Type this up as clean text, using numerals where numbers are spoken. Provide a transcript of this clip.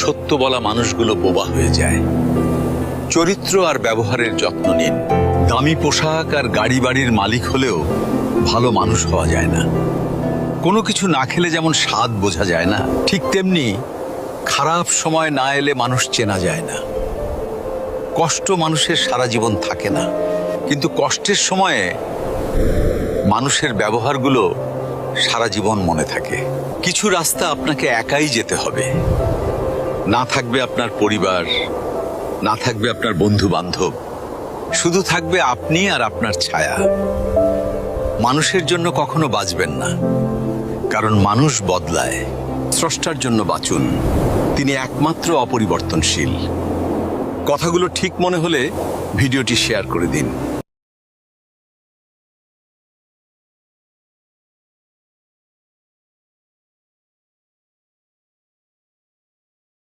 সত্য বলা মানুষগুলো বোবা হয়ে যায়। চরিত্র আর ব্যবহারের যত্ন নিন। দামি পোশাক আর গাড়ি বাড়ির মালিক হলেও ভালো মানুষ হওয়া যায় না। কোনো কিছু না খেলে যেমন স্বাদ বোঝা যায় না, ঠিক তেমনি খারাপ সময় না এলে মানুষ চেনা যায় না। কষ্ট মানুষের সারা জীবন থাকে না, কিন্তু কষ্টের সময়ে মানুষের ব্যবহারগুলো সারা জীবন মনে থাকে। কিছু রাস্তা আপনাকে একাই যেতে হবে। না থাকবে আপনার পরিবার, না থাকবে আপনার বন্ধু বান্ধব, শুধু থাকবে আপনি আর আপনার ছায়া। মানুষের জন্য কখনো বাঁচবেন না, কারণ মানুষ বদলায়। স্রষ্টার জন্য বাঁচুন, তিনি একমাত্র অপরিবর্তনশীল। কথাগুলো ঠিক মনে হলে ভিডিওটি শেয়ার করে দিন।